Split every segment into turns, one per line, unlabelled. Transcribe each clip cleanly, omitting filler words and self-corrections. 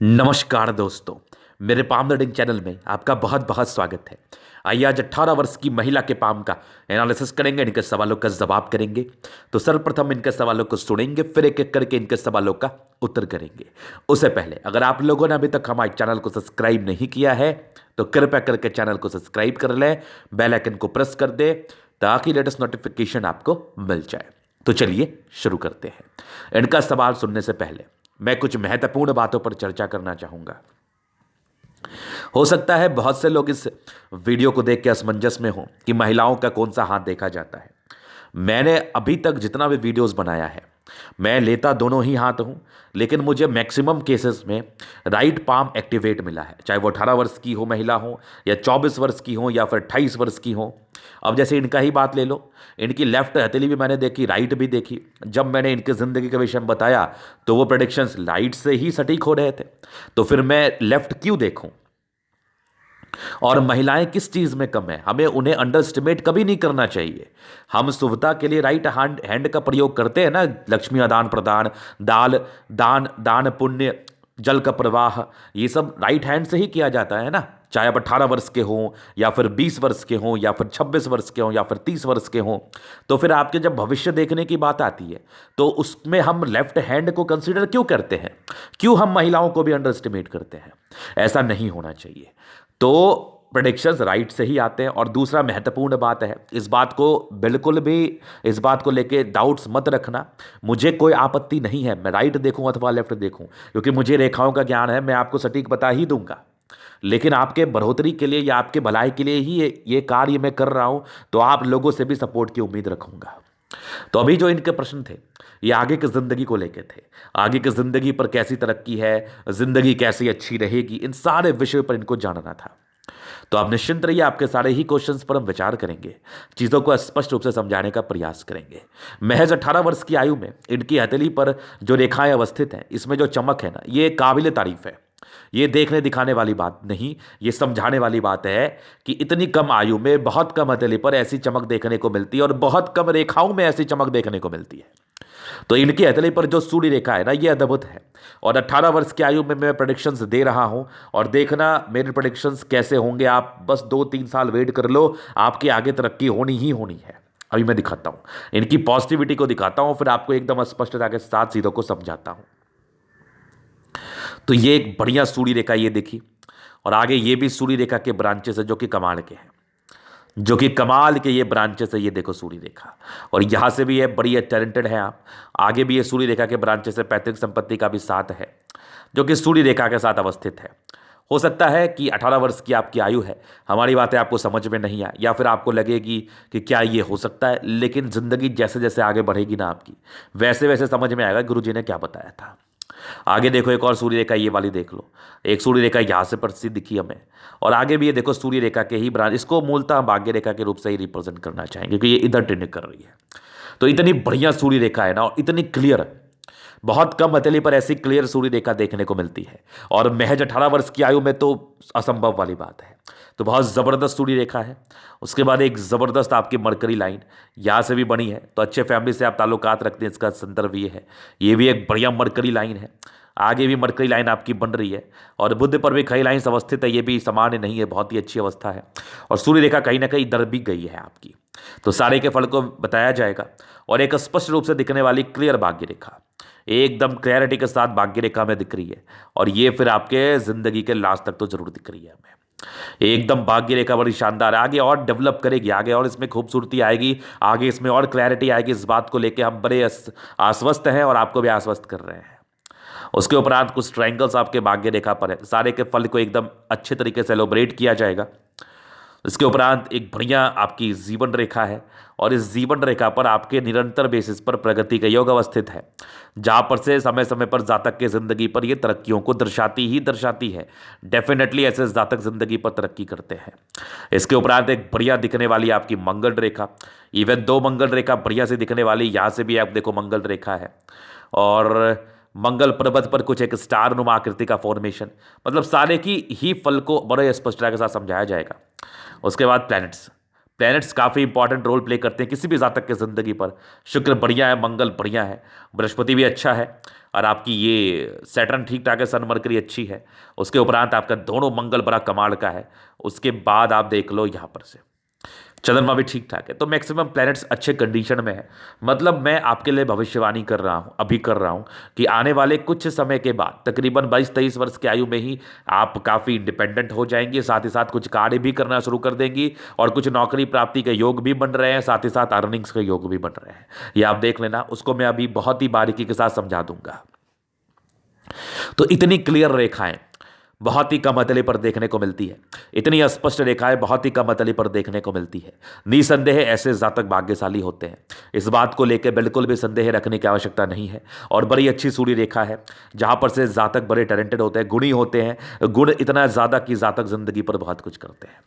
नमस्कार दोस्तों। मेरे पाम रीडिंग चैनल में आपका बहुत बहुत स्वागत है। आइए आज 18 वर्ष की महिला के पाम का एनालिसिस करेंगे, इनके सवालों का जवाब करेंगे। तो सर्वप्रथम इनके सवालों को सुनेंगे, फिर एक एक करके इनके सवालों का उत्तर करेंगे। उससे पहले अगर आप लोगों ने अभी तक हमारे चैनल को सब्सक्राइब नहीं किया है तो कृपया करके चैनल को सब्सक्राइब कर लें, बेल आइकन को प्रेस कर दे ताकि लेटेस्ट नोटिफिकेशन आपको मिल जाए। तो चलिए शुरू करते हैं। इनका सवाल सुनने से पहले मैं कुछ महत्वपूर्ण बातों पर चर्चा करना चाहूंगा। हो सकता है बहुत से लोग इस वीडियो को देख के असमंजस में हो कि महिलाओं का कौन सा हाथ देखा जाता है। मैंने अभी तक जितना भी वीडियोस बनाया है मैं लेता दोनों ही हाथ हूं, लेकिन मुझे मैक्सिमम केसेस में राइट पाम एक्टिवेट मिला है, चाहे वो 18 वर्ष की हो महिला हो या 24 वर्ष की हो या फिर 28 वर्ष की हो। अब जैसे इनका ही बात ले लो, इनकी लेफ्ट हथेली भी मैंने देखी, राइट भी देखी। जब मैंने इनकी ज़िंदगी के विषय में बताया तो वो प्रेडिक्शंस राइट से ही सटीक हो रहे थे, तो फिर मैं लेफ्ट क्यों देखूं। और महिलाएं किस चीज में कम है, हमें उन्हें अंडर एस्टिमेट कभी नहीं करना चाहिए। हम सुविधा के लिए राइट हैंड का प्रयोग करते हैं ना, लक्ष्मी आदान प्रदान, दाल दान दान पुण्य, जल का प्रवाह, ये सब राइट हैंड से ही किया जाता है ना। चाहे आप 18 वर्ष के हों या फिर 20 वर्ष के हों या फिर 26 वर्ष के हों या फिर 30 वर्ष के हों, तो फिर आपके जब भविष्य देखने की बात आती है तो उसमें हम लेफ्ट हैंड को कंसीडर क्यों करते हैं, क्यों हम महिलाओं को भी अंडर एस्टिमेट करते हैं। ऐसा नहीं होना चाहिए। तो प्रेडिक्शंस राइट से ही आते हैं। और दूसरा महत्वपूर्ण बात है, इस बात को बिल्कुल भी इस बात को लेके डाउट्स मत रखना। मुझे कोई आपत्ति नहीं है मैं राइट देखूं अथवा लेफ्ट देखूं, क्योंकि मुझे रेखाओं का ज्ञान है, मैं आपको सटीक बता ही दूंगा। लेकिन आपके बढ़ोतरी के लिए या आपके भलाई के लिए ही ये कार्य मैं कर रहा हूं, तो आप लोगों से भी सपोर्ट की उम्मीद रखूंगा। तो अभी जो इनके प्रश्न थे ये आगे की जिंदगी को लेके थे, आगे की जिंदगी पर कैसी तरक्की है, जिंदगी कैसी अच्छी रहेगी, इन सारे विषयों पर इनको जानना था। तो आप निश्चिंत रहिए, आपके सारे ही क्वेश्चंस पर हम विचार करेंगे, चीज़ों को स्पष्ट रूप से समझाने का प्रयास करेंगे। महज 18 वर्ष की आयु में इनकी हथेली पर जो रेखाएं अवस्थित हैं, इसमें जो चमक है ना, ये काबिल तारीफ है। ये देखने दिखाने वाली बात नहीं, ये समझाने वाली बात है कि इतनी कम आयु में बहुत कम हथेली पर ऐसी चमक देखने को मिलती है और बहुत कम रेखाओं में ऐसी चमक देखने को मिलती है। तो इनकी हथेली पर जो सूर्य रेखा है ना, ये अद्भुत है। और 18 वर्ष की आयु में मैं प्रेडिक्शंस दे रहा हूं, और देखना मेरे प्रेडिक्शंस कैसे होंगे। आप बस 2-3 साल वेट कर लो, आपकी आगे तरक्की होनी ही होनी है। अभी मैं दिखाता हूं, इनकी पॉजिटिविटी को दिखाता हूं, फिर आपको एकदम स्पष्टता के साथ चीज़ों को समझाता हूं। तो ये एक बढ़िया सूर्य रेखा ये देखी, और आगे ये भी सूर्य रेखा के ब्रांचेस है जो कि कमाल के हैं, जो कि कमाल के ये ब्रांचेस है। ये देखो सूर्य रेखा, और यहाँ से भी ये बड़ी टैलेंटेड है आप। आगे भी ये सूर्य रेखा के ब्रांचेस है, पैतृक संपत्ति का भी साथ है जो कि सूर्य रेखा के साथ अवस्थित है। हो सकता है कि 18 वर्ष की आपकी आयु है, हमारी बातें आपको समझ में नहीं आए या फिर आपको लगेगी कि क्या ये हो सकता है, लेकिन ज़िंदगी जैसे जैसे आगे बढ़ेगी ना आपकी, वैसे वैसे समझ में आएगा गुरु जी ने क्या बताया था। आगे देखो एक और सूर्य रेखा, ये वाली देख लो। एक सूर्य रेखा यहाँ से प्रसिद्ध दिखी हमें, और आगे भी ये देखो सूर्य रेखा के ही ब्रांच, इसको मूलतः हम भाग्य रेखा के रूप से ही रिप्रेजेंट करना चाहेंगे क्योंकि ये इधर ट्रेंड कर रही है। तो इतनी बढ़िया सूर्य रेखा है ना, और इतनी क्लियर, बहुत कम हथेली पर ऐसी क्लियर सूर्य रेखा देखने को मिलती है, और महज 18 वर्ष की आयु में तो असंभव वाली बात है। तो बहुत ज़बरदस्त सूर्य रेखा है। उसके बाद एक ज़बरदस्त आपकी मरकरी लाइन यहाँ से भी बनी है, तो अच्छे फैमिली से आप ताल्लुकात रखते हैं, इसका संदर्भ ये है। ये भी एक बढ़िया मरकरी लाइन है। आगे भी मरकरी लाइन आपकी बन रही है, और बुध पर भी कई लाइन अवस्थित है, ये भी सामान्य नहीं है, बहुत ही अच्छी अवस्था है। और सूर्य रेखा कहीं ना कहीं दर भी गई है आपकी। तो सारे के फल को बताया जाएगा, और एक स्पष्ट रूप से दिखने वाली क्लियर भाग्य रेखा, एकदम क्लैरिटी के साथ भाग्य रेखा में दिख रही है, और ये फिर आपके जिंदगी के लास्ट तक तो जरूर दिख रही है हमें। एकदम भाग्य रेखा बड़ी शानदार है, आगे और डेवलप करेगी, आगे और इसमें खूबसूरती आएगी, आगे इसमें और क्लैरिटी आएगी। इस बात को लेकर हम बड़े आश्वस्त हैं और आपको भी आश्वस्त कर रहे हैं। उसके उपरांत कुछ ट्रायंगल्स आपके भाग्य रेखा पर है, सारे के फल को एकदम अच्छे तरीके से एलोबरेट किया जाएगा। इसके उपरांत एक बढ़िया आपकी जीवन रेखा है, और इस जीवन रेखा पर आपके निरंतर बेसिस पर प्रगति का योग अवस्थित है, जहाँ पर से समय समय पर जातक के ज़िंदगी पर ये तरक्कियों को दर्शाती है। डेफिनेटली ऐसे जातक ज़िंदगी पर तरक्की करते हैं। इसके उपरांत एक बढ़िया दिखने वाली आपकी मंगल रेखा, इवन 2 मंगल रेखा बढ़िया से दिखने वाली, यहाँ से भी आप देखो मंगल रेखा है, और मंगल पर्वत पर कुछ एक स्टार नुमा आकृति का फॉर्मेशन, मतलब सारे की ही फल को बड़े स्पष्टता के साथ समझाया जाएगा। उसके बाद प्लैनेट्स, प्लैनेट्स काफ़ी इंपॉर्टेंट रोल प्ले करते हैं किसी भी जातक के ज़िंदगी पर। शुक्र बढ़िया है, मंगल बढ़िया है, बृहस्पति भी अच्छा है, और आपकी ये सैटर्न ठीक ठाक है, सन मरकरी अच्छी है। उसके उपरांत आपका दोनों मंगल बड़ा कमाल का है। उसके बाद आप देख लो यहाँ पर से चंद्रमा भी ठीक ठाक है। तो मैक्सिमम प्लैनेट्स अच्छे कंडीशन में है। मतलब मैं आपके लिए भविष्यवाणी कर रहा हूँ, अभी कर रहा हूँ, कि आने वाले कुछ समय के बाद तकरीबन 22-23 वर्ष की आयु में ही आप काफ़ी इंडिपेंडेंट हो जाएंगे, साथ ही साथ कुछ कार्य भी करना शुरू कर देंगी, और कुछ नौकरी प्राप्ति के योग भी बन रहे हैं, साथ ही साथ अर्निंग्स के योग भी बन रहे हैं। ये आप देख लेना, उसको मैं अभी बहुत ही बारीकी के साथ समझा दूंगा। तो इतनी क्लियर रेखाएं बहुत ही कम हथेली पर देखने को मिलती है, इतनी स्पष्ट रेखाएं बहुत ही कम हथेली पर देखने को मिलती है। निसंदेह ऐसे जातक भाग्यशाली होते हैं, इस बात को लेकर बिल्कुल भी संदेह रखने की आवश्यकता नहीं है। और बड़ी अच्छी सूर्य रेखा है जहां पर से जातक बड़े टैलेंटेड होते हैं, गुणी होते हैं, गुण इतना ज़्यादा कि जातक जिंदगी पर बहुत कुछ करते हैं।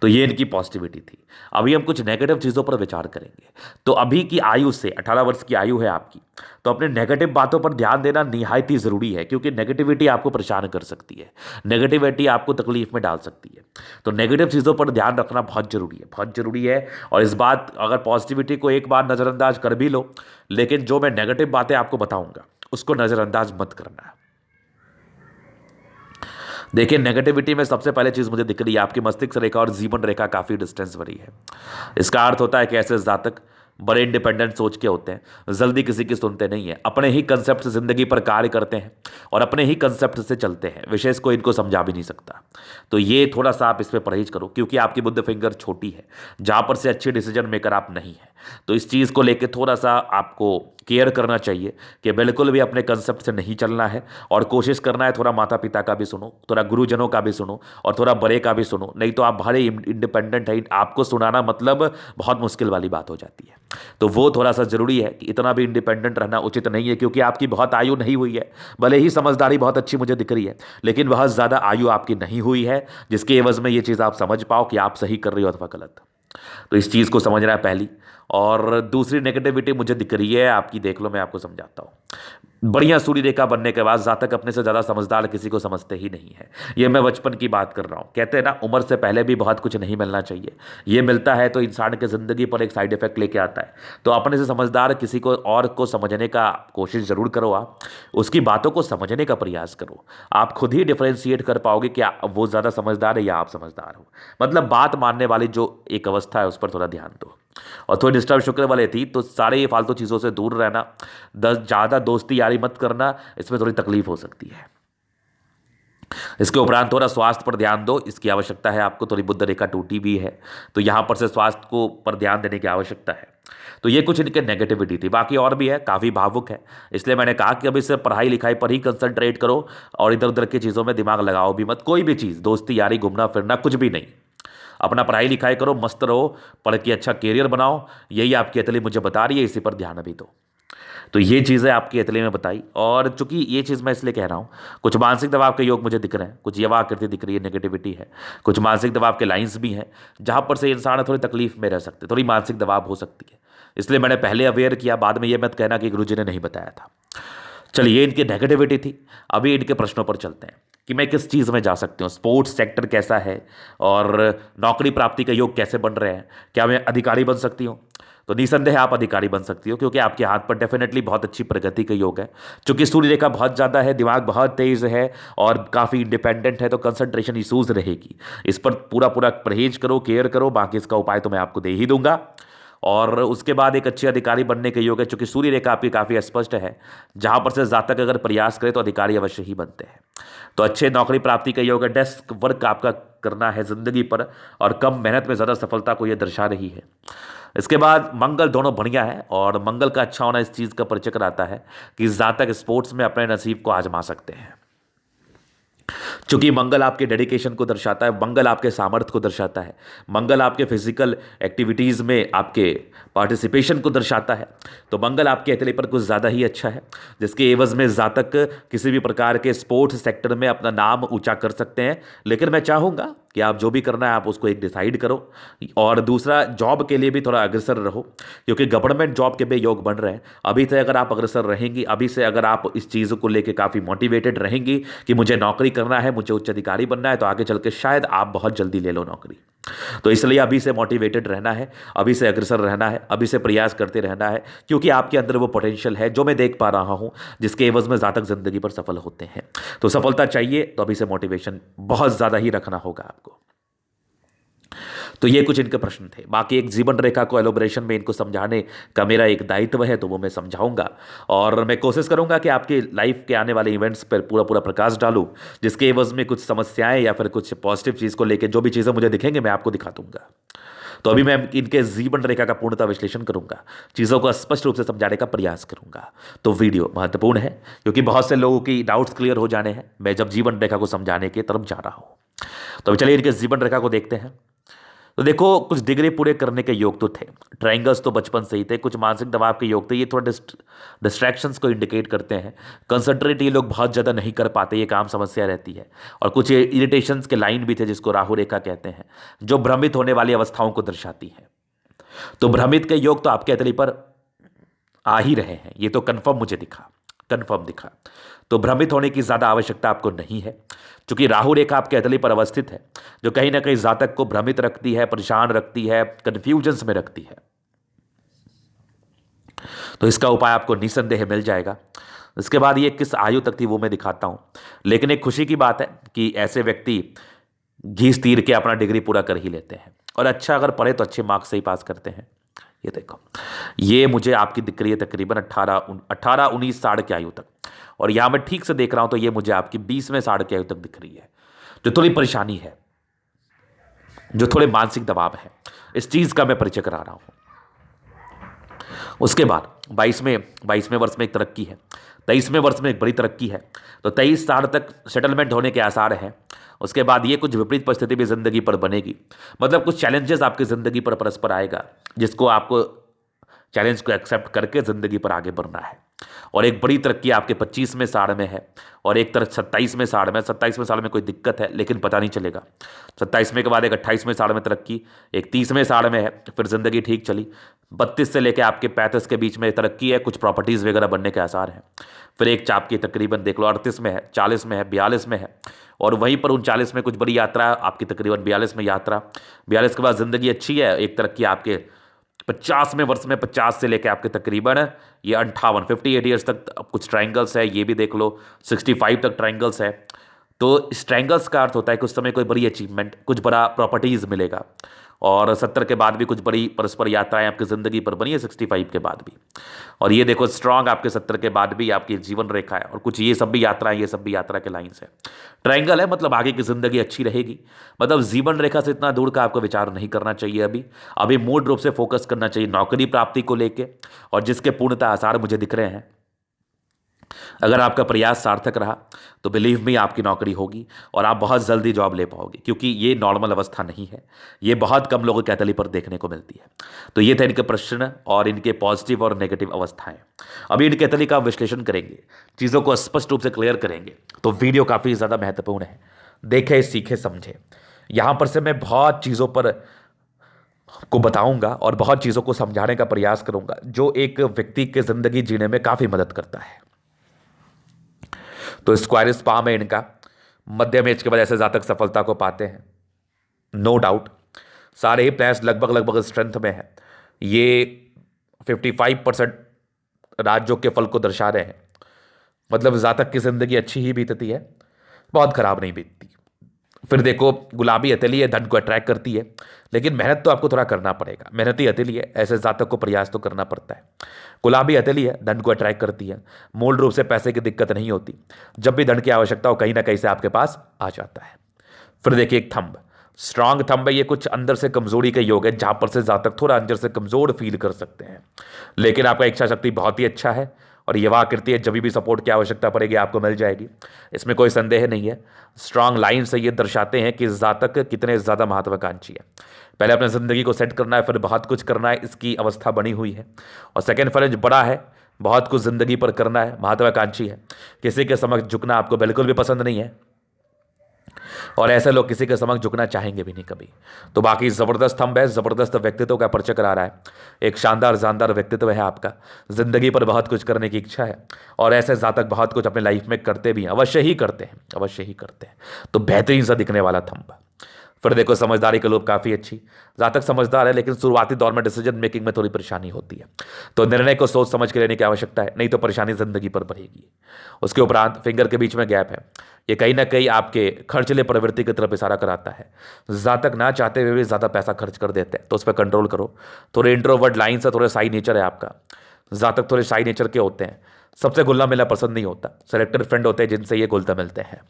तो ये इनकी पॉजिटिविटी थी। अभी हम कुछ नेगेटिव चीज़ों पर विचार करेंगे। तो अभी की आयु से 18 वर्ष की आयु है आपकी, तो अपने नेगेटिव बातों पर ध्यान देना निहायत ही ज़रूरी है, क्योंकि नेगेटिविटी आपको परेशान कर सकती है, नेगेटिविटी आपको तकलीफ में डाल सकती है। तो नेगेटिव चीज़ों पर ध्यान रखना बहुत ज़रूरी है, बहुत ज़रूरी है। और इस बात, अगर पॉजिटिविटी को एक बार नज़रअंदाज कर भी लो, लेकिन जो मैं नेगेटिव बातें आपको बताऊंगा उसको नज़रअंदाज मत करना। देखिए, नेगेटिविटी में सबसे पहले चीज़ मुझे दिख रही है, आपकी मस्तिष्क रेखा और जीवन रेखा काफ़ी डिस्टेंस भरी है। इसका अर्थ होता है कि ऐसे जातक बड़े इंडिपेंडेंट सोच के होते हैं, जल्दी किसी की सुनते नहीं है, अपने ही कंसेप्ट से ज़िंदगी पर कार्य करते हैं और अपने ही कंसेप्ट से चलते हैं, विशेष को इनको समझा भी नहीं सकता। तो ये थोड़ा सा आप इस पर परहेज करो, क्योंकि आपकी बुद्ध फिंगर छोटी है जहाँ पर से अच्छे डिसीजन मेकर आप नहीं हैं। तो इस चीज़ को लेकर थोड़ा सा आपको केयर करना चाहिए कि बिल्कुल भी अपने कंसेप्ट से नहीं चलना है, और कोशिश करना है थोड़ा माता पिता का भी सुनो, थोड़ा गुरुजनों का भी सुनो, और थोड़ा बड़े का भी सुनो। नहीं तो आप बड़े इंडिपेंडेंट है, आपको सुनाना मतलब बहुत मुश्किल वाली बात हो जाती है। तो वो थोड़ा सा ज़रूरी है कि इतना भी इंडिपेंडेंट रहना उचित नहीं है, क्योंकि आपकी बहुत आयु नहीं हुई है। भले ही समझदारी बहुत अच्छी मुझे दिख रही है, लेकिन बहुत ज़्यादा आयु आपकी नहीं हुई है, जिसके एवज में ये चीज़ आप समझ पाओ कि आप सही कर रही हो अथवा गलत। तो इस चीज़ को समझना है पहली। और दूसरी नेगेटिविटी मुझे दिख रही है आपकी, देख लो मैं आपको समझाता हूँ। बढ़िया सूर्य रेखा बनने के बाद जातक अपने से ज़्यादा समझदार किसी को समझते ही नहीं है। ये मैं बचपन की बात कर रहा हूँ। कहते हैं ना, उम्र से पहले भी बहुत कुछ नहीं मिलना चाहिए, ये मिलता है तो इंसान की ज़िंदगी पर एक साइड इफेक्ट लेके आता है। तो अपने से समझदार किसी को और को समझने का कोशिश ज़रूर करो, आप उसकी बातों को समझने का प्रयास करो। आप खुद ही डिफ्रेंशिएट कर पाओगे कि वो ज़्यादा समझदार है या आप समझदार हो। मतलब बात मानने वाली जो एक अवस्था है उस पर थोड़ा ध्यान दो। और थोड़ी डिस्टर्ब शुक्र वाले थी, तो सारे ये फालतू चीज़ों से दूर रहना, ज़्यादा दोस्ती यारी मत करना, इसमें थोड़ी तकलीफ हो सकती है। इसके उपरांत थोड़ा स्वास्थ्य पर ध्यान दो, इसकी आवश्यकता है आपको। थोड़ी बुद्ध रेखा टूटी भी है, तो यहाँ पर से स्वास्थ्य को पर ध्यान देने की आवश्यकता है। तो ये कुछ इनके नेगेटिविटी थी, बाकी और भी है, काफ़ी भावुक है। इसलिए मैंने कहा कि अभी से पढ़ाई लिखाई पर ही कंसंट्रेट करो, और इधर उधर की चीज़ों में दिमाग लगाओ भी मत। कोई भी चीज़, दोस्ती यारी, घूमना फिरना, कुछ भी नहीं। अपना पढ़ाई लिखाई करो, मस्त रहो, पढ़ के अच्छा कैरियर बनाओ, यही आपकी अतली मुझे बता रही है, इसी पर ध्यान अभी दो। तो ये चीज़ें आपकी अतली में बताई। और चूंकि ये चीज़ मैं इसलिए कह रहा हूँ, कुछ मानसिक दबाव के योग मुझे दिख रहे हैं, कुछ युवा आकृति दिख रही है, नेगेटिविटी है, कुछ मानसिक दबाव के लाइंस भी हैं जहाँ पर से इंसान थोड़ी तकलीफ में रह सकते, थोड़ी मानसिक दबाव हो सकती है। इसलिए मैंने पहले अवेयर किया, बाद में ये मत कहना कि गुरुजी ने नहीं बताया था। चलिए, इनकी नेगेटिविटी थी। अभी इनके प्रश्नों पर चलते हैं कि मैं किस चीज़ में जा सकती हूँ, स्पोर्ट्स सेक्टर कैसा है, और नौकरी प्राप्ति का योग कैसे बन रहे हैं, क्या मैं अधिकारी बन सकती हूँ। तो निसंदेह आप अधिकारी बन सकती हो, क्योंकि आपके हाथ पर डेफिनेटली बहुत अच्छी प्रगति का योग है। चूंकि सूर्य रेखा बहुत ज़्यादा है, दिमाग बहुत तेज़ है और काफ़ी इंडिपेंडेंट है, तो कंसंट्रेशन इशूज़ रहेगी। इस पर पूरा पूरा परहेज करो, केयर करो, बाकी इसका उपाय तो मैं आपको दे ही दूंगा। और उसके बाद एक अच्छे अधिकारी बनने के योग है, चूंकि सूर्य रेखा आपकी काफ़ी स्पष्ट है, जहां पर से जातक अगर प्रयास करे तो अधिकारी अवश्य ही बनते हैं। तो अच्छे नौकरी प्राप्ति का योग है, डेस्क वर्क आपका करना है ज़िंदगी पर, और कम मेहनत में ज़्यादा सफलता को यह दर्शा रही है। इसके बाद मंगल दोनों बढ़िया है, और मंगल का अच्छा होना इस चीज़ का परिचय कराता है कि जातक स्पोर्ट्स में अपने नसीब को आजमा सकते हैं। चूंकि मंगल आपके डेडिकेशन को दर्शाता है, मंगल आपके सामर्थ्य को दर्शाता है, मंगल आपके फिजिकल एक्टिविटीज़ में आपके पार्टिसिपेशन को दर्शाता है, तो मंगल आपके हथेली पर कुछ ज़्यादा ही अच्छा है, जिसके एवज में जातक किसी भी प्रकार के स्पोर्ट्स सेक्टर में अपना नाम ऊंचा कर सकते हैं। लेकिन मैं चाहूँगा कि आप जो भी करना है आप उसको एक डिसाइड करो। और दूसरा, जॉब के लिए भी थोड़ा अग्रसर रहो, क्योंकि गवर्नमेंट जॉब के भी योग बन रहे हैं। अभी से अगर आप अग्रसर रहेंगी, अभी से अगर आप इस चीज़ को लेकर काफ़ी मोटिवेटेड रहेंगी कि मुझे नौकरी करना है, मुझे उच्च अधिकारी बनना है, तो आगे चल के शायद आप बहुत जल्दी ले लो नौकरी। तो इसलिए अभी से मोटिवेटेड रहना है, अभी से अग्रसर रहना है, अभी से प्रयास करते रहना है, क्योंकि आपके अंदर वो पोटेंशियल है जो मैं देख पा रहा हूँ, जिसके एवज में ज़्यादा ज़िंदगी पर सफल होते हैं। तो सफलता चाहिए तो अभी से मोटिवेशन बहुत ज़्यादा ही रखना होगा आपको। तो ये कुछ इनके प्रश्न थे। बाकी एक जीवन रेखा को एलोबरेशन में इनको समझाने का मेरा एक दायित्व है, तो वो मैं समझाऊंगा और मैं कोशिश करूंगा कि आपके लाइफ के आने वाले इवेंट्स पर पूरा पूरा प्रकाश डालूं, जिसके एवज में कुछ समस्याएं या फिर कुछ पॉजिटिव चीज़ को लेकर जो भी चीज़ें मुझे दिखेंगे मैं आपको दिखा दूंगा। तो अभी मैं इनके जीवन रेखा का पूर्णतः विश्लेषण करूंगा, चीज़ों को स्पष्ट रूप से समझाने का प्रयास करूंगा। तो वीडियो महत्वपूर्ण है क्योंकि बहुत से लोगों की डाउट्स क्लियर हो जाने हैं मैं जब जीवन रेखा को समझाने की तरफ जा रहा हूं। तो चलिए इनके जीवन रेखा को देखते हैं। तो देखो, कुछ डिग्री पूरे करने के योग तो थे, ट्रायंगल्स तो बचपन से ही थे, कुछ मानसिक दबाव के योग थे, ये थोड़ा डिस्ट्रैक्शंस को इंडिकेट करते हैं। कंसंट्रेट ये लोग बहुत ज़्यादा नहीं कर पाते, ये काम समस्या रहती है। और कुछ इरिटेशंस के लाइन भी थे जिसको राहु रेखा कहते हैं, जो भ्रमित होने वाली अवस्थाओं को दर्शाती है। तो भ्रमित के योग तो आपके अतली पर आ ही रहे हैं, ये तो कन्फर्म मुझे दिखा, कन्फर्म दिखा। तो भ्रमित होने की ज़्यादा आवश्यकता आपको नहीं है, क्योंकि राहु रेखा आपके अतली पर अवस्थित है, जो कहीं ना कहीं जातक को भ्रमित रखती है, परेशान रखती है, कंफ्यूजन्स में रखती है। तो इसका उपाय आपको निसंदेह मिल जाएगा। इसके बाद ये किस आयु तक थी वो मैं दिखाता हूं, लेकिन एक खुशी की बात है कि ऐसे व्यक्ति घीस तीर के अपना डिग्री पूरा कर ही लेते हैं, और अच्छा अगर पढ़े तो अच्छे मार्क्स से ही पास करते हैं। ये देखो, ये मुझे आपकी दिख रही है तकरीबन 18-19 साढ़ की आयु तक, और यहां मैं ठीक से देख रहा हूं तो ये मुझे आपकी 20वें साढ़ की आयु तक दिख रही है, जो थोड़ी परेशानी है, जो थोड़े मानसिक दबाव है, इस चीज का मैं परिचय करा रहा हूं। उसके बाद 22वें वर्ष में एक तरक्की है, 23वें वर्ष में एक बड़ी तरक्की है, तो 23 साल तक सेटलमेंट होने के आसार हैं। उसके बाद ये कुछ विपरीत परिस्थिति भी जिंदगी पर बनेगी, मतलब कुछ चैलेंजेस आपकी जिंदगी पर परस्पर आएगा, जिसको आपको चैलेंज को एक्सेप्ट करके जिंदगी पर आगे बढ़ना है। और एक बड़ी तरक्की आपके 25वें साल में है, और एक तरफ 27वें साल में। 27वें साल में कोई दिक्कत है लेकिन पता नहीं चलेगा। 27वें के बाद एक 28वें साल में तरक्की, एक 30वें साल में है, फिर जिंदगी ठीक चली। 32 से लेकर आपके 35 के बीच में तरक्की है, कुछ प्रॉपर्टीज़ वगैरह बनने के आसार हैं। फिर एक चाप की तकरीबन देख लो 38 में है, 40 में है, 42 में है, और वहीं पर 39 में कुछ बड़ी यात्रा आपकी तकरीबन 42 में यात्रा। 42 के बाद ज़िंदगी अच्छी है, एक तरक्की आपके 50वें वर्ष में, 50 से लेकर आपके तकरीबन ये 58 ईयर्स तक कुछ ट्रायंगल्स है, ये भी देख लो 65 तक ट्रायंगल्स है। तो इस ट्रायंगल्स का अर्थ होता है कि उस समय कोई बड़ी अचीवमेंट, कुछ बड़ा प्रॉपर्टीज़ मिलेगा। और 70 के बाद भी कुछ बड़ी परस्पर यात्राएं आपकी ज़िंदगी पर बनी है, 65 के बाद भी। और ये देखो स्ट्रांग आपके 70 के बाद भी आपकी जीवन रेखा है, और कुछ ये सब भी यात्राएं, ये सब भी यात्रा के लाइन्स है। ट्रायंगल है, मतलब आगे की ज़िंदगी अच्छी रहेगी। मतलब जीवन रेखा से इतना दूर का आपको विचार नहीं करना चाहिए। अभी मूल रूप से फोकस करना चाहिए नौकरी प्राप्ति को लेके, और जिसके पूर्णतः आसार मुझे दिख रहे हैं। अगर आपका प्रयास सार्थक रहा तो बिलीव मी आपकी नौकरी होगी, और आप बहुत जल्दी जॉब ले पाओगे, क्योंकि ये नॉर्मल अवस्था नहीं है, ये बहुत कम लोगों के अतली पर देखने को मिलती है। तो ये थे इनके प्रश्न और इनके पॉजिटिव और नेगेटिव अवस्थाएं। अभी इनके अतली का विश्लेषण करेंगे, चीज़ों को स्पष्ट रूप से क्लियर करेंगे। तो वीडियो काफ़ी ज़्यादा महत्वपूर्ण है, देखे सीखे समझे। यहाँ पर से मैं बहुत चीज़ों पर को बताऊंगा और बहुत चीज़ों को समझाने का प्रयास करूंगा, जो एक व्यक्ति के ज़िंदगी जीने में काफ़ी मदद करता है। तो स्क्वायर स्पाम है इनका, मध्यम एज के बाद ऐसे जातक सफलता को पाते हैं, नो डाउट। सारे ही प्लैनेट्स लगभग स्ट्रेंथ में है। ये 55% राजयोग के फल को दर्शा रहे हैं, मतलब जातक की जिंदगी अच्छी ही बीतती है, बहुत खराब नहीं बीतती। फिर देखो गुलाबी हथेली है, धन को अट्रैक्ट करती है, लेकिन मेहनत तो आपको थोड़ा करना पड़ेगा। मेहनती हथेली है, ऐसे जातक को प्रयास तो करना पड़ता है। गुलाबी हथेली है, धन को अट्रैक्ट करती है, मूल रूप से पैसे की दिक्कत नहीं होती। जब भी धन की आवश्यकता हो कहीं ना कहीं से आपके पास आ जाता है। फिर देखिए एक थंब, स्ट्रांग थंब है, ये कुछ अंदर से कमजोरी का योग है, जहां पर से जातक थोड़ा अंदर से कमजोर फील कर सकते हैं। लेकिन आपका इच्छा शक्ति बहुत ही अच्छा है, और ये आकृति है, जब भी सपोर्ट की आवश्यकता पड़ेगी आपको मिल जाएगी, इसमें कोई संदेह नहीं है। स्ट्रांग लाइन से ये दर्शाते हैं कि जातक कितने ज़्यादा महत्वाकांक्षी है। पहले अपने ज़िंदगी को सेट करना है, फिर बहुत कुछ करना है, इसकी अवस्था बनी हुई है। और सेकेंड फर्ज बड़ा है, बहुत कुछ ज़िंदगी पर करना है, महत्वाकांक्षी है, किसी के समक्ष झुकना आपको बिल्कुल भी पसंद नहीं है, और ऐसे लोग किसी के समक्ष झुकना चाहेंगे भी नहीं कभी। तो बाकी ज़बरदस्त स्तंभ है, ज़बरदस्त व्यक्तित्व का परिचय करा रहा है। एक शानदार जानदार व्यक्तित्व है आपका, ज़िंदगी पर बहुत कुछ करने की इच्छा है, और ऐसे जातक बहुत कुछ अपने लाइफ में करते भी हैं, अवश्य ही करते हैं, अवश्य ही करते हैं। तो बेहतरीन सा दिखने वाला थंब, फिर देखो समझदारी के लोग काफ़ी अच्छी, जहाँ तक समझदार है, लेकिन शुरुआती दौर में डिसीजन मेकिंग में थोड़ी परेशानी होती है, तो निर्णय को सोच समझ के लेने की आवश्यकता है, नहीं तो परेशानी जिंदगी पर बढ़ेगी। उसके उपरांत फिंगर के बीच में गैप है, ये कहीं ना कहीं आपके खर्चले प्रवृत्ति की तरफ इशारा कराता है। जहाँ तक ना चाहते हुए भी ज़्यादा पैसा खर्च कर देते हैं, तो उस पर कंट्रोल करो। थोड़े इंट्रोवर्ट लाइन से थोड़े साई नेचर है आपका, जहाँ तक थोड़े साई नेचर के होते हैं, सबसे घुलना मिलना पसंद नहीं होता, सेलेक्टेड फ्रेंड होते हैं जिनसे ये घुलते मिलते हैं।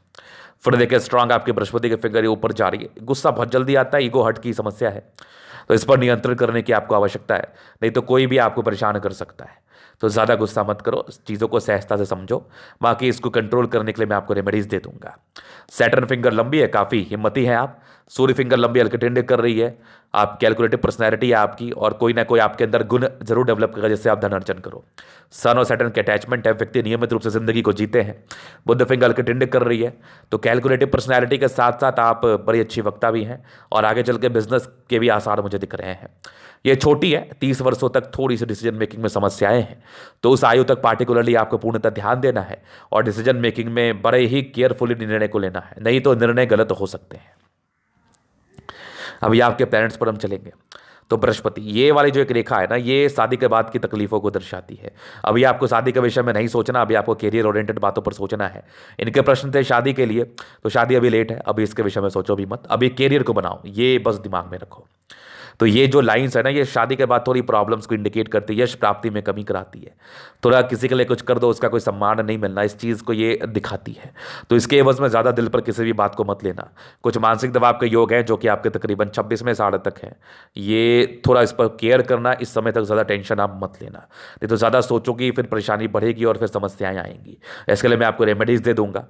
फिर देखिए स्ट्रांग आपके बृहस्पति के फिंगर ये ऊपर जा रही है, गुस्सा बहुत जल्दी आता है, ईगो हट की समस्या है, तो इस पर नियंत्रण करने की आपको आवश्यकता है, नहीं तो कोई भी आपको परेशान कर सकता है। तो ज़्यादा गुस्सा मत करो, चीज़ों को सहजता से समझो, बाकी इसको कंट्रोल करने के लिए मैं आपको रेमेडीज दे दूंगा। सैटर्न फिंगर लंबी है, काफ़ी हिम्मती है आप। सूर्य फिंगर लंबी हल्के टेंडे कर रही है, आप कैलकुलेटिव पर्सनैलिटी है आपकी, और कोई ना कोई आपके अंदर गुण जरूर डेवलप करेगा जिससे आप धन अर्जन करो। सन और सैटर्न के अटैचमेंट है, व्यक्ति नियमित रूप से जिंदगी को जीते हैं। बुध फिंगर हल्के टेंडे कर रही है, तो कैलकुलेटिव पर्सनैलिटी के साथ साथ आप बड़ी अच्छी वक्ता भी हैं, और आगे चल के बिजनेस के भी आसार मुझे दिख रहे हैं। ये छोटी है, 30 वर्षों तक थोड़ी सी डिसीजन मेकिंग में समस्याएं हैं, तो उस आयु तक पार्टिकुलरली आपको पूर्णतः ध्यान देना है, और डिसीजन मेकिंग में बड़े ही केयरफुली निर्णय को लेना है, नहीं तो निर्णय गलत हो सकते हैं। अभी आपके प्लैनेट्स पर हम चलेंगे, तो बृहस्पति ये वाली जो एक रेखा है ना, ये शादी के बाद की तकलीफों को दर्शाती है। अभी आपको शादी के विषय में नहीं सोचना, अभी आपको कैरियर ओरिएंटेड बातों पर सोचना है। इनके प्रश्न थे शादी के लिए, तो शादी अभी लेट है, अभी इसके विषय में सोचो भी मत, अभी कैरियर को बनाओ, ये बस दिमाग में रखो। तो ये जो लाइंस है ना, ये शादी के बाद थोड़ी प्रॉब्लम्स को इंडिकेट करती है, यश प्राप्ति में कमी कराती है। थोड़ा किसी के लिए कुछ कर दो, उसका कोई सम्मान नहीं मिलना, इस चीज़ को ये दिखाती है। तो इसके एवज में ज़्यादा दिल पर किसी भी बात को मत लेना। कुछ मानसिक दबाव के योग हैं जो कि आपके तकरीबन 26वें साढ़े तक है, ये थोड़ा इस पर केयर करना, इस समय तक ज़्यादा टेंशन आप मत लेना, नहीं तो ज़्यादा सोचोगी फिर परेशानी बढ़ेगी और फिर समस्याएं आएंगी। इसके लिए मैं आपको रेमेडीज़ दे दूंगा।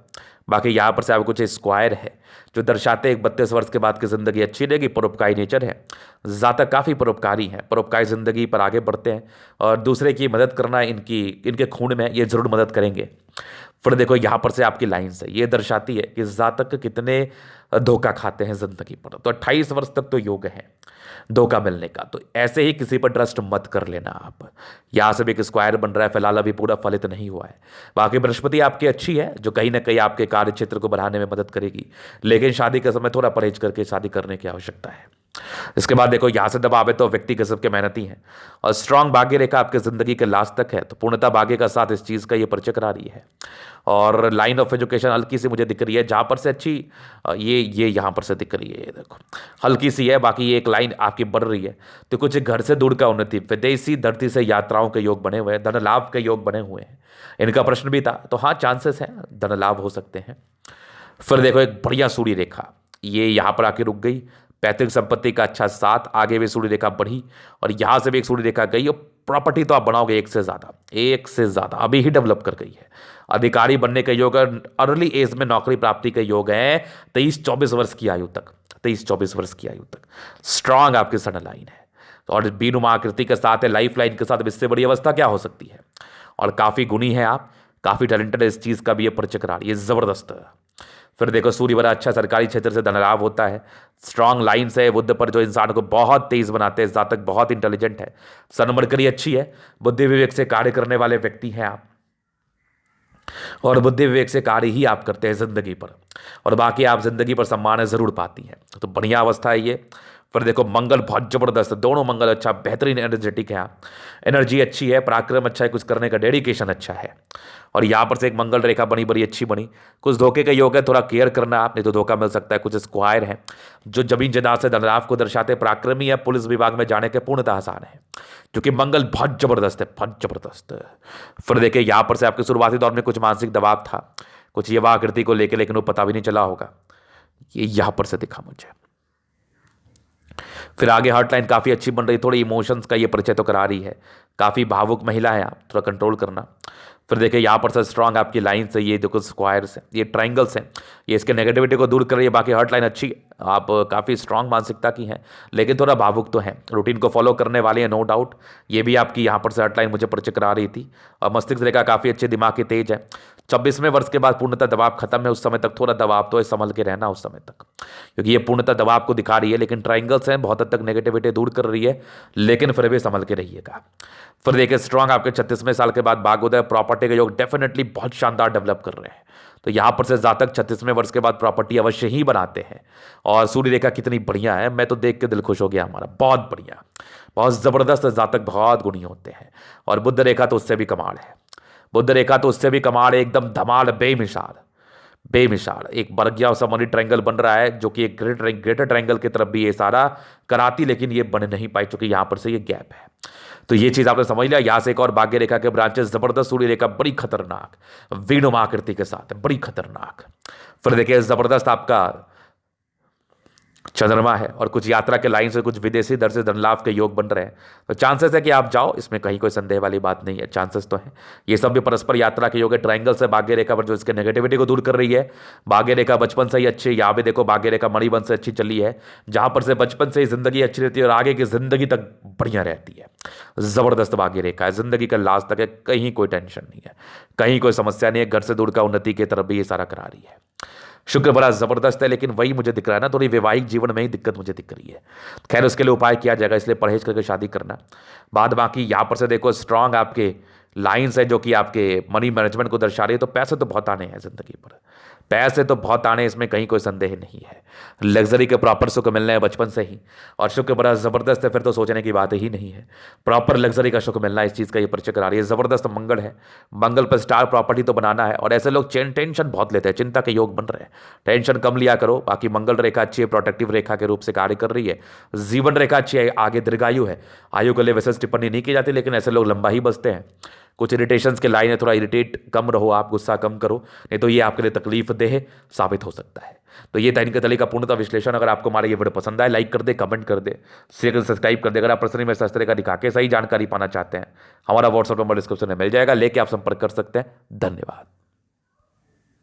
बाकी यहाँ पर से आपको कुछ स्क्वायर है जो दर्शाते हैं 32 वर्ष के बाद की जिंदगी अच्छी रहेगी, परोपकारी नेचर है, जातक काफ़ी परोपकारी हैं, परोपकारी जिंदगी पर आगे बढ़ते हैं, और दूसरे की मदद करना इनके खून में, ये जरूर मदद करेंगे। फिर देखो यहाँ पर से आपकी लाइन्स है, ये दर्शाती है कि जातक कितने धोखा खाते हैं जिंदगी पर। तो 28 वर्ष तक तो योग है धोखा मिलने का, तो ऐसे ही किसी पर ट्रस्ट मत कर लेना आप। यहाँ से भी एक स्क्वायर बन रहा है, फिलहाल अभी पूरा फलित नहीं हुआ है। बाकी बृहस्पति आपकी अच्छी है, जो कहीं ना कहीं आपके कार्य क्षेत्र को बढ़ाने में मदद करेगी, लेकिन शादी के समय थोड़ा परहेज करके शादी करने की आवश्यकता है। इसके बाद देखो यहाँ से दबाव है, तो व्यक्ति गजब के मेहनती हैं, और स्ट्रांग भाग्य रेखा आपके जिंदगी के लास्ट तक है, तो पूर्णतः भाग्य का साथ इस चीज़ का ये परिचय करा रही है। और लाइन ऑफ एजुकेशन हल्की सी मुझे दिख रही है, जहाँ पर से अच्छी ये यहाँ पर से दिख रही है, ये देखो हल्की सी है, बाकी ये एक लाइन आपकी बढ़ रही है। तो कुछ घर से दूर का उन्नति, विदेशी धरती से यात्राओं के योग बने हुए हैं, धन लाभ के योग बने हुए हैं। इनका प्रश्न भी था, तो हाँ चांसेस हैं धन लाभ हो सकते हैं। फिर देखो एक बढ़िया सूर्य रेखा, ये यहाँ पर आके रुक गई, पैतृक संपत्ति का अच्छा साथ, आगे भी सूर्य रेखा बढ़ी, और यहाँ से भी एक सूर्य रेखा गई, और प्रॉपर्टी तो आप बनाओगे एक से ज़्यादा अभी ही डेवलप कर गई है। अधिकारी बनने का योग, अर्ली एज में नौकरी प्राप्ति के योग है, 23-24 वर्ष की आयु तक, 23-24 वर्ष की आयु तक स्ट्रांग आपकी सन लाइन है, और बीनुमा आकृति के साथ है, लाइफ लाइन के साथ, इससे बड़ी अवस्था क्या हो सकती है। और काफ़ी गुणी है आप, काफ़ी टैलेंटेड है, इस चीज़ का भी ये परिचय करा, ये ज़बरदस्त है। फिर देखो सूर्य बड़ा अच्छा, सरकारी क्षेत्र से धन लाभ होता है, स्ट्रांग लाइन से बुद्ध पर जो इंसान को बहुत तेज बनाते हैं, जातक बहुत इंटेलिजेंट है, सन मरकरी अच्छी है, बुद्धि विवेक से कार्य करने वाले व्यक्ति हैं आप, और बुद्धि विवेक से कार्य ही आप करते हैं जिंदगी पर, और बाकी आप जिंदगी पर सम्मान जरूर पाती हैं, तो बढ़िया अवस्था है ये। फिर देखो मंगल बहुत जबरदस्त, दोनों मंगल अच्छा, बेहतरीन एनर्जेटिक है आप, एनर्जी अच्छी है, पराक्रम अच्छा है, कुछ करने का डेडिकेशन अच्छा है, और यहाँ पर से एक मंगल रेखा बनी, बड़ी अच्छी बनी। कुछ धोखे का योग है, थोड़ा केयर करना आप, नहीं तो धोखा मिल सकता है। कुछ स्क्वायर है जो जमीन जायदाद से धनलाभ को दर्शाते, पराक्रमी है, पुलिस विभाग में जाने के पूर्णतः आसान है, क्योंकि मंगल बहुत जबरदस्त है, बहुत जबरदस्त। फिर देखिए यहाँ पर से आपके शुरुआती दौर में कुछ मानसिक दबाव था, कुछ युवा आकृति को लेकर, लेकिन वो पता भी नहीं चला होगा, ये यहाँ पर से दिखा मुझे। फिर आगे हार्ट लाइन काफ़ी अच्छी बन रही, थोड़ी इमोशंस का ये परिचय तो करा रही है, काफ़ी भावुक महिला है आप, थोड़ा कंट्रोल करना। फिर देखिए यहाँ पर से स्ट्रांग आपकी लाइन्स है, ये देखो स्क्वायर्स हैं, ये ट्राइंगल्स हैं, ये इसके नेगेटिविटी को दूर कर रही है। बाकी हार्ट लाइन अच्छी, आप काफ़ी स्ट्रांग मानसिकता की हैं, लेकिन थोड़ा भावुक तो हैं, रूटीन को फॉलो करने वाले हैं नो डाउट, ये भी आपकी यहाँ पर से हार्ट लाइन मुझे परिचय करा रही थी। और मस्तिष्क रेखा काफ़ी अच्छे, दिमाग की तेज है, 26वें वर्ष के बाद पूर्णतः दबाव खत्म है, उस समय तक थोड़ा दबाव तो है, संभल के रहना उस समय तक, क्योंकि ये पूर्णतः दबाव को दिखा रही है, लेकिन ट्राइंगल्स हैं बहुत हद तक नेगेटिविटी दूर कर रही है, लेकिन फिर भी संभल के रहिएगा। फिर देखिए स्ट्रांग आपके 36वें साल के बाद भाग्योदय प्रॉपर्टी के योग डेफिनेटली बहुत शानदार डेवलप कर रहे हैं। तो यहां पर से जातक 36वें वर्ष के बाद प्रॉपर्टी अवश्य ही बनाते हैं। और सूर्य रेखा कितनी बढ़िया है, मैं तो देख के दिल खुश हो गया हमारा, बहुत बढ़िया, बहुत जबरदस्त जातक, बहुत गुणी होते हैं। और बुद्ध रेखा तो उससे भी कमाल है, बुद्ध रेखा तो उससे भी कमाल है, एकदम धमाल, बेमिसाल बेमिसाल। एक बर्ग गया सा मनी ट्रायंगल बन रहा है, जो कि एक ग्रेटर ट्रायंगल की तरफ भी ये सारा कराती, लेकिन ये बन नहीं पाई क्योंकि यहां पर से ये गैप है। तो ये चीज आपने समझ लिया। यहां से एक और भाग्य रेखा के ब्रांचेस, जबरदस्त सूर्य रेखा, बड़ी खतरनाक वेणुमा आकृति के साथ है, बड़ी खतरनाक। फिर देखिए जबरदस्त आपका चंद्रमा है, और कुछ यात्रा के लाइन से कुछ विदेशी दर से धन लाभ के योग बन रहे हैं। तो चांसेस है कि आप जाओ, इसमें कहीं कोई संदेह वाली बात नहीं है, चांसेस तो है। ये सब भी परस्पर यात्रा के योग है। ट्रायंगल से भाग्य रेखा पर जो इसके नेगेटिविटी को दूर कर रही है। भाग्य रेखा बचपन से ही अच्छी, यहाँ भी देखो भाग्य रेखा मणिबंध से अच्छी चली है, जहां पर से बचपन से ही जिंदगी अच्छी रहती है और आगे की जिंदगी तक बढ़िया रहती है। जबरदस्त भाग्य रेखा है, जिंदगी का लास्ट तक है, कहीं कोई टेंशन नहीं है, कहीं कोई समस्या नहीं है, घर से दूर का उन्नति की तरफ भी ये सारा करा रही है। शुक्र बड़ा जबरदस्त है, लेकिन वही मुझे दिख रहा है ना, थोड़ी वैवाहिक जीवन में ही दिक्कत मुझे दिख रही है। खैर उसके लिए उपाय किया जाएगा, इसलिए परहेज करके शादी करना। बाद बाकी यहाँ पर से देखो स्ट्रांग आपके लाइंस है जो कि आपके मनी मैनेजमेंट को दर्शा रही है। तो पैसे तो बहुत आने हैं जिंदगी पर, पैसे तो बहुत आने, इसमें कहीं कोई संदेह नहीं है। लग्जरी के प्रॉपर सुख मिलने हैं बचपन से ही, और शुक्र बड़ा जबरदस्त है, फिर तो सोचने की बात ही नहीं है। प्रॉपर लग्जरी का सुख मिलना, इस चीज़ का ये परिचय करा रही है। जबरदस्त मंगल है, मंगल पर स्टार प्रॉपर्टी तो बनाना है। और ऐसे लोग टेंशन बहुत लेते हैं, चिंता के योग बन रहे हैं, टेंशन कम लिया करो। बाकी मंगल रेखा अच्छी है, प्रोटेक्टिव रेखा के रूप से कार्य कर रही है। जीवन रेखा अच्छी है, आगे दीर्घायु है, आयु के लिए विशेष टिप्पणी नहीं की जाती, लेकिन ऐसे लोग लंबा ही बसते हैं। कुछ इरिटेशंस के लाइन है, थोड़ा इरिटेट कम रहो आप, गुस्सा कम करो, नहीं तो ये आपके लिए तकलीफ देह साबित हो सकता है। तो ये था इनके तले का पूर्णतः विश्लेषण। अगर आपको हमारा ये वीडियो पसंद आए, लाइक कर दे, कमेंट कर दे, शेयर सब्सक्राइब कर दे। अगर आप पर्सनली मेरे शास्त्र का दिखा के सही जानकारी पाना चाहते हैं, हमारा व्हाट्सएप नंबर डिस्क्रिप्शन में मिल जाएगा, लेके आप संपर्क कर सकते हैं। धन्यवाद।